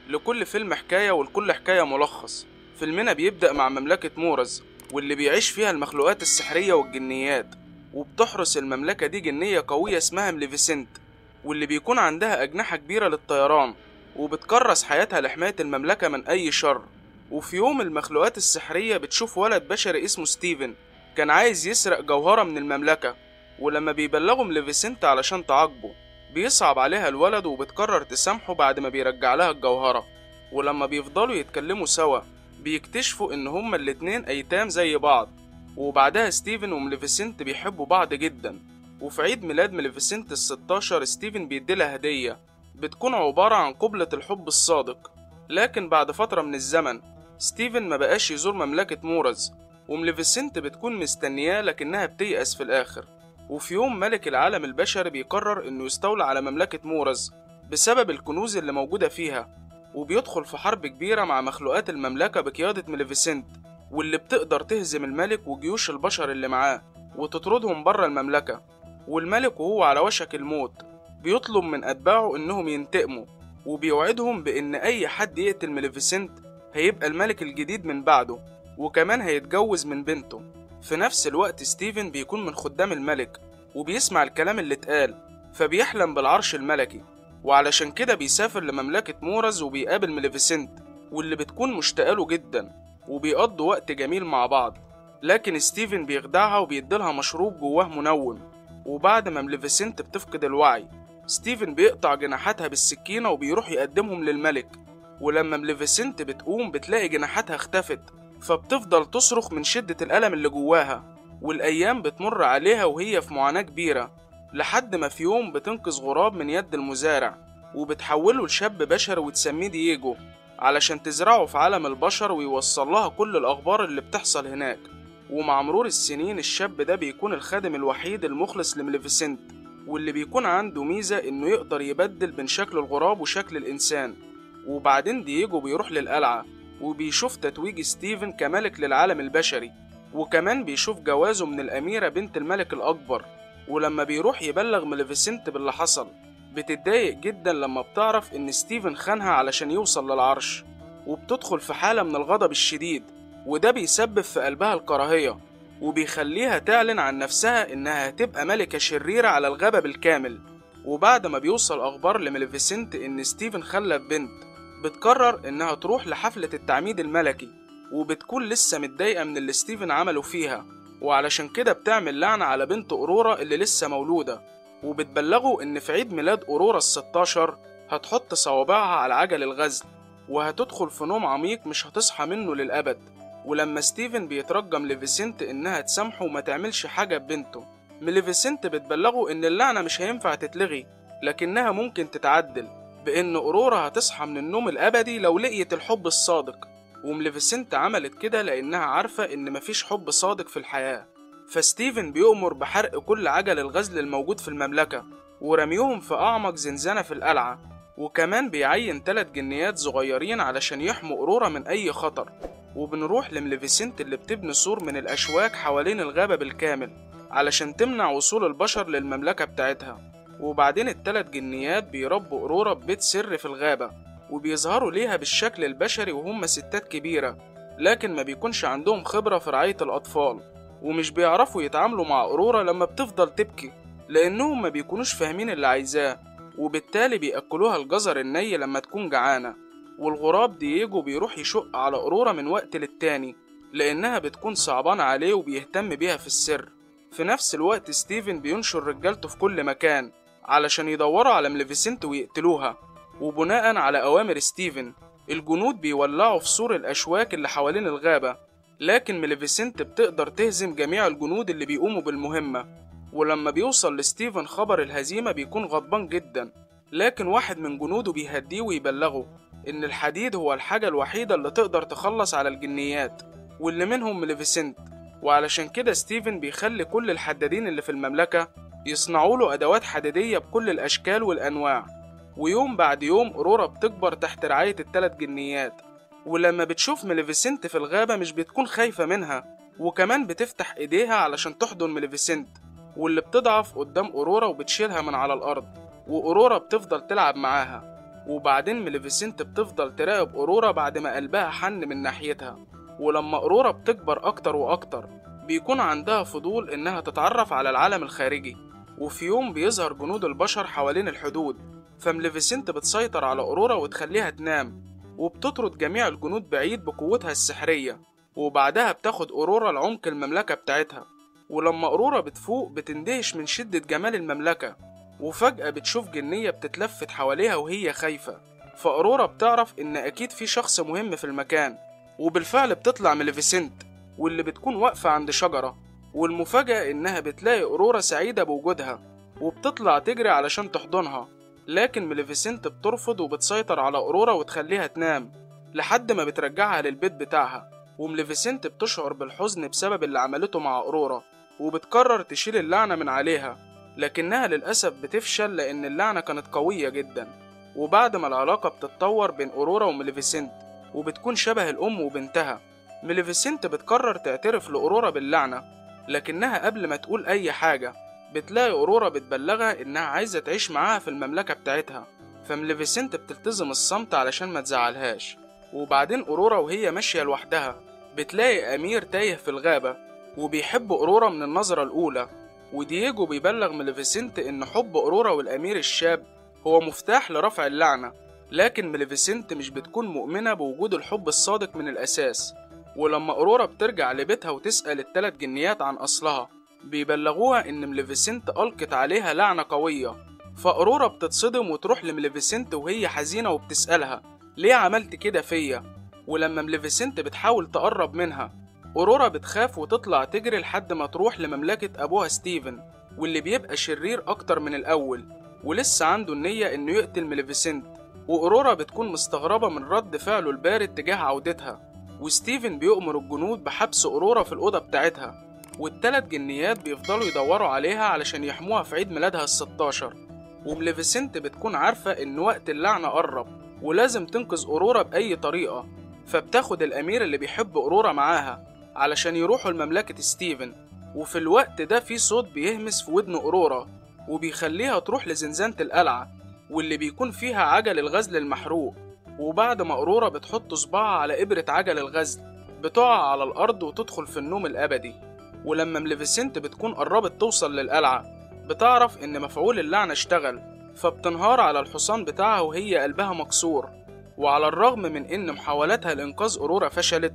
لكل فيلم حكاية ولكل حكاية ملخص. فيلمنا بيبدأ مع مملكة مورز، واللي بيعيش فيها المخلوقات السحرية والجنيات، وبتحرس المملكة دي جنية قوية اسمها مليفيسنت، واللي بيكون عندها أجنحة كبيرة للطيران، وبتكرس حياتها لحماية المملكة من أي شر. وفي يوم المخلوقات السحرية بتشوف ولد بشري اسمه ستيفن كان عايز يسرق جوهرة من المملكة، ولما بيبلغوا مليفيسنت علشان تعاقبه بيصعب عليها الولد وبتقرر تسامحه بعد ما بيرجع لها الجوهرة. ولما بيفضلوا يتكلموا سوا بيكتشفوا ان هما الاتنين ايتام زي بعض. وبعدها ستيفن ومليفيسنت بيحبوا بعض جدا. وفي عيد ميلاد مليفيسنت ال16 ستيفن بيديلها هدية بتكون عبارة عن قبلة الحب الصادق. لكن بعد فترة من الزمن ستيفن ما بقاش يزور مملكة مورز، ومليفيسنت بتكون مستنياه لكنها بتيأس في الآخر. وفي يوم ملك العالم البشري بيقرر انه يستولى على مملكة مورز بسبب الكنوز اللي موجودة فيها، وبيدخل في حرب كبيرة مع مخلوقات المملكة بقيادة مليفيسنت، واللي بتقدر تهزم الملك وجيوش البشر اللي معاه وتطردهم بره المملكة. والملك وهو على وشك الموت بيطلب من أتباعه إنهم ينتقموا، وبيوعدهم بإن أي حد يقتل مليفيسنت هيبقى الملك الجديد من بعده، وكمان هيتجوز من بنته. في نفس الوقت ستيفن بيكون من خدام الملك وبيسمع الكلام اللي اتقال، فبيحلم بالعرش الملكي، وعلشان كده بيسافر لمملكة مورز وبيقابل مليفيسنت واللي بتكون مشتاقله جدا، وبيقضوا وقت جميل مع بعض. لكن ستيفن بيخدعها وبيديلها مشروب جواه منوم. وبعد ما مليفيسنت بتفقد الوعي ستيفن بيقطع جناحاتها بالسكينة وبيروح يقدمهم للملك. ولما مليفيسنت بتقوم بتلاقي جناحاتها اختفت، فبتفضل تصرخ من شدة الألم اللي جواها. والأيام بتمر عليها وهي في معاناة كبيرة، لحد ما في يوم بتنقذ غراب من يد المزارع وبتحوله لشاب بشري وتسميه دييجو علشان تزرعه في عالم البشر ويوصل لها كل الأخبار اللي بتحصل هناك. ومع مرور السنين الشاب ده بيكون الخادم الوحيد المخلص لمليفيسنت، واللي بيكون عنده ميزة إنه يقدر يبدل بين شكل الغراب وشكل الإنسان. وبعدين دييجو بيروح للقلعة وبيشوف تتويج ستيفن كملك للعالم البشري، وكمان بيشوف جوازه من الأميرة بنت الملك الأكبر. ولما بيروح يبلغ مليفيسنت باللي حصل بتتضايق جدا لما بتعرف إن ستيفن خانها علشان يوصل للعرش، وبتدخل في حالة من الغضب الشديد، وده بيسبب في قلبها الكراهية وبيخليها تعلن عن نفسها إنها هتبقى ملكة شريرة على الغابة بالكامل. وبعد ما بيوصل أخبار لمليفيسنت إن ستيفن خلف بنت بتقرر إنها تروح لحفلة التعميد الملكي، وبتكون لسه متضايقة من اللي ستيفن عمله فيها، وعلشان كده بتعمل لعنة على بنت أورورا اللي لسه مولودة. وبتبلغه إن في عيد ميلاد أورورا ال16 هتحط صوابعها على عجل الغزل وهتدخل في نوم عميق مش هتصحى منه للأبد. ولما ستيفن بيترجم لفيسنت إنها تسامحه وما تعملش حاجة ببنته، مليفيسنت بتبلغه إن اللعنة مش هينفع تتلغي لكنها ممكن تتعدل، بإن أورورا هتصحى من النوم الأبدي لو لقيت الحب الصادق. ومليفيسنت عملت كده لأنها عارفة إن مفيش حب صادق في الحياة. فستيفن بيؤمر بحرق كل عجل الغزل الموجود في المملكة ورميهم في أعمق زنزانة في القلعة، وكمان بيعين 3 جنيات صغيرين علشان يحموا أورورا من أي خطر. وبنروح لمليفيسنت اللي بتبني سور من الأشواك حوالين الغابة بالكامل علشان تمنع وصول البشر للمملكة بتاعتها. وبعدين ال3 جنيات بيربوا أورورا ببيت سر في الغابة، وبيظهروا ليها بالشكل البشري وهم ستات كبيرة، لكن ما بيكونش عندهم خبرة في رعاية الأطفال، ومش بيعرفوا يتعاملوا مع أورورا لما بتفضل تبكي لأنهم ما بيكونوش فاهمين اللي عايزاه، وبالتالي بيأكلوها الجزر الني لما تكون جعانة. والغراب دييجو بيروح يشق على أورورا من وقت للتاني لأنها بتكون صعبانة عليه وبيهتم بيها في السر. في نفس الوقت ستيفن بينشر رجالته في كل مكان علشان يدوروا على مليفيسنت ويقتلوها، وبناء على أوامر ستيفن الجنود بيولعوا في سور الأشواك اللي حوالين الغابة، لكن مليفيسنت بتقدر تهزم جميع الجنود اللي بيقوموا بالمهمة. ولما بيوصل لستيفن خبر الهزيمة بيكون غضبان جدا، لكن واحد من جنوده بيهديه ويبلغه إن الحديد هو الحاجة الوحيدة اللي تقدر تخلص على الجنيات واللي منهم مليفيسنت. وعلشان كده ستيفن بيخلي كل الحدادين اللي في المملكة يصنعوا له أدوات حديدية بكل الأشكال والأنواع. ويوم بعد يوم أورورا بتكبر تحت رعاية ال3 جنيات، ولما بتشوف مليفيسنت في الغابة مش بتكون خايفة منها، وكمان بتفتح ايديها علشان تحضن مليفيسنت، واللي بتضعف قدام أورورا وبتشيلها من على الأرض، وأورورا بتفضل تلعب معاها. وبعدين مليفيسنت بتفضل تراقب أورورا بعد ما قلبها حن من ناحيتها. ولما أورورا بتكبر أكتر وأكتر بيكون عندها فضول إنها تتعرف على العالم الخارجي. وفي يوم بيظهر جنود البشر حوالين الحدود، فمليفيسنت بتسيطر على أورورا وتخليها تنام، وبتطرد جميع الجنود بعيد بقوتها السحرية. وبعدها بتاخد أورورا لعمق المملكة بتاعتها. ولما أورورا بتفوق بتندهش من شدة جمال المملكة، وفجأة بتشوف جنية بتتلفت حواليها وهي خايفة. فأورورا بتعرف إن أكيد في شخص مهم في المكان، وبالفعل بتطلع مليفيسنت واللي بتكون واقفة عند شجرة. والمفاجأة إنها بتلاقي أورورا سعيدة بوجودها، وبتطلع تجري علشان تحضنها. لكن مليفيسنت بترفض وبتسيطر على أورورا وتخليها تنام لحد ما بترجعها للبيت بتاعها. ومليفيسنت بتشعر بالحزن بسبب اللي عملته مع أورورا، وبتقرر تشيل اللعنة من عليها، لكنها للأسف بتفشل لأن اللعنة كانت قوية جدا. وبعد ما العلاقة بتتطور بين أورورا ومليفيسنت وبتكون شبه الأم وبنتها، مليفيسنت بتقرر تعترف لأورورا باللعنة. لكنها قبل ما تقول أي حاجة بتلاقي أورورا بتبلغها إنها عايزة تعيش معاها في المملكة بتاعتها، فمليفيسنت بتلتزم الصمت علشان ما تزعلهاش. وبعدين أورورا وهي ماشية لوحدها بتلاقي أمير تايه في الغابة وبيحب أورورا من النظرة الأولى. ودييجو بيبلغ مليفيسنت إن حب أورورا والأمير الشاب هو مفتاح لرفع اللعنة، لكن مليفيسنت مش بتكون مؤمنة بوجود الحب الصادق من الأساس. ولما أورورا بترجع لبيتها وتسأل الثلاث جنيات عن أصلها بيبلغوها إن مليفيسنت ألقت عليها لعنة قوية. فأورورا بتتصدم وتروح لمليفيسنت وهي حزينة وبتسألها ليه عملت كده فيا. ولما مليفيسنت بتحاول تقرب منها أورورا بتخاف وتطلع تجري لحد ما تروح لمملكة أبوها ستيفن، واللي بيبقى شرير أكتر من الأول ولسه عنده النية إنه يقتل مليفيسنت. وأورورا بتكون مستغربة من رد فعله البارد تجاه عودتها. وستيفن بيؤمر الجنود بحبس أورورا في الأوضة بتاعتها، والثلاث جنيات بيفضلوا يدوروا عليها علشان يحموها في عيد ميلادها ال16. ومليفيسنت بتكون عارفة إن وقت اللعنة قرب ولازم تنقذ أورورا بأي طريقة، فبتاخد الأمير اللي بيحب أورورا معاها علشان يروحوا لمملكة ستيفن. وفي الوقت ده في صوت بيهمس في ودن أورورا وبيخليها تروح لزنزانة القلعة واللي بيكون فيها عجل الغزل المحروق. وبعد ما أورورا بتحط صباعها على إبرة عجل الغزل بتقع على الأرض وتدخل في النوم الأبدي. ولما مليفيسنت بتكون قربت توصل للقلعة بتعرف إن مفعول اللعنة اشتغل، فبتنهار على الحصان بتاعها وهي قلبها مكسور. وعلى الرغم من إن محاولاتها لإنقاذ أورورا فشلت،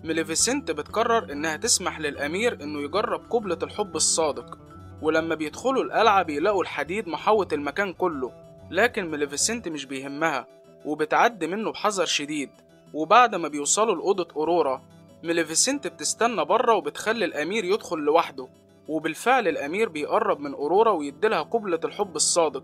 مليفيسنت بتقرر إنها تسمح للأمير إنه يجرب قبلة الحب الصادق. ولما بيدخلوا القلعة بيلاقوا الحديد محوط المكان كله، لكن مليفيسنت مش بيهمها وبتعدي منه بحذر شديد. وبعد ما بيوصلوا لأوضة أورورا مليفيسنت بتستنى بره وبتخلي الأمير يدخل لوحده. وبالفعل الأمير بيقرب من أورورا ويديلها قبلة الحب الصادق،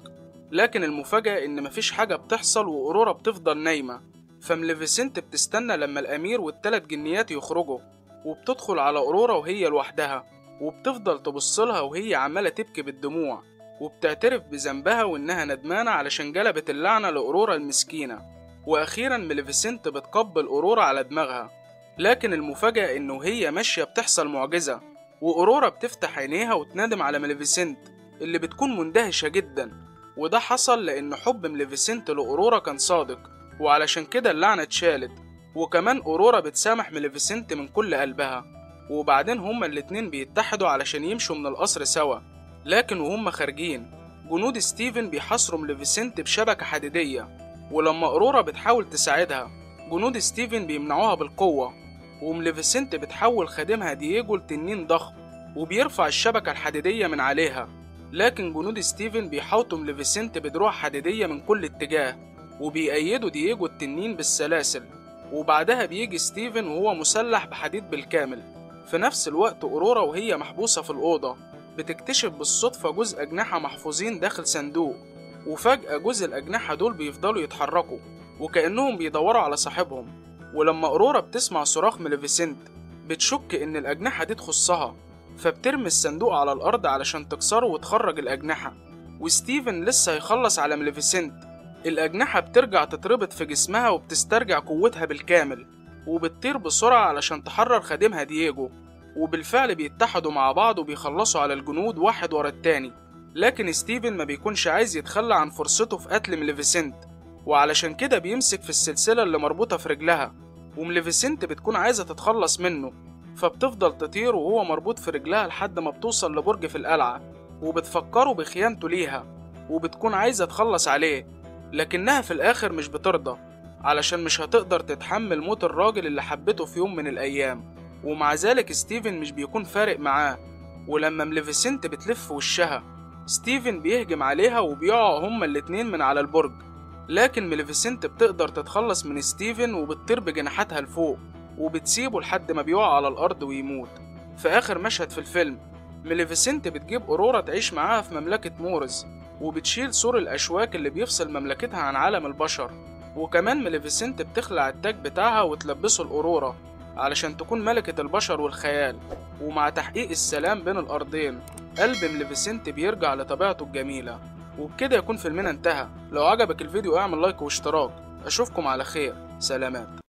لكن المفاجأة إن مفيش حاجة بتحصل وأورورا بتفضل نايمة. فمليفيسنت بتستنى لما الأمير والثلاث جنيات يخرجوا، وبتدخل على أورورا وهي لوحدها وبتفضل تبصلها وهي عمالة تبكي بالدموع، وبتعترف بذنبها وإنها ندمانة علشان جلبت اللعنة لأورورا المسكينة. وأخيرا مليفيسنت بتقبل أورورا على دماغها، لكن المفاجأة إنه هي ماشية بتحصل معجزة، وأورورا بتفتح عينيها وتنادم على مليفيسنت اللي بتكون مندهشة جدا. وده حصل لأن حب مليفيسنت لأورورا كان صادق، وعلشان كده اللعنة اتشالت. وكمان أورورا بتسامح مليفيسنت من كل قلبها. وبعدين هما الاتنين بيتحدوا علشان يمشوا من القصر سوا، لكن وهم خارجين جنود ستيفن بيحاصروا مليفيسنت بشبكة حديدية. ولما أورورا بتحاول تساعدها جنود ستيفن بيمنعوها بالقوة، ومليفيسنت بتحول خادمها دييجو لتنين ضخم وبيرفع الشبكة الحديدية من عليها. لكن جنود ستيفن بيحاوطوا مليفيسنت بدروع حديدية من كل اتجاه وبيأيدوا دييجو التنين بالسلاسل. وبعدها بيجي ستيفن وهو مسلح بحديد بالكامل. في نفس الوقت أورورا وهي محبوسة في الأوضة بتكتشف بالصدفة جزء أجنحة محفوظين داخل صندوق، وفجأة جزء الأجنحة دول بيفضلوا يتحركوا وكأنهم بيدوروا على صاحبهم. ولما أورورا بتسمع صراخ مليفيسنت بتشك إن الأجنحة دي تخصها، فبترمي الصندوق على الأرض علشان تكسره وتخرج الأجنحة. وستيفن لسه هيخلص على مليفيسنت، الأجنحة بترجع تتربط في جسمها وبتسترجع قوتها بالكامل وبتطير بسرعة علشان تحرر خادمها دييجو. وبالفعل بيتحدوا مع بعض وبيخلصوا على الجنود واحد ورا التاني، لكن ستيفن ما بيكونش عايز يتخلى عن فرصته في قتل مليفيسنت. وعلشان كده بيمسك في السلسلة اللي مربوطة في رجلها، ومليفيسنت بتكون عايزة تتخلص منه، فبتفضل تطير وهو مربوط في رجلها لحد ما بتوصل لبرج في القلعة، وبتفكره بخيانته ليها، وبتكون عايزة تخلص عليه، لكنها في الآخر مش بترضى، علشان مش هتقدر تتحمل موت الراجل اللي حبته في يوم من الأيام. ومع ذلك ستيفن مش بيكون فارق معاه، ولما مليفيسنت بتلف وشها ستيفن بيهجم عليها وبيقعوا هما الاتنين من على البرج، لكن مليفيسنت بتقدر تتخلص من ستيفن وبتطير بجناحاتها لفوق وبتسيبه لحد ما بيقع على الأرض ويموت. في آخر مشهد في الفيلم مليفيسنت بتجيب أورورا تعيش معاها في مملكة مورز، وبتشيل سور الأشواك اللي بيفصل مملكتها عن عالم البشر، وكمان مليفيسنت بتخلع التاج بتاعها وتلبسه الأورورا علشان تكون ملكة البشر والخيال. ومع تحقيق السلام بين الأرضين قلب مليفيسنت بيرجع لطبيعته الجميلة. وبكده يكون فيلمنا انتهى. لو عجبك الفيديو اعمل لايك واشتراك. أشوفكم على خير، سلامات.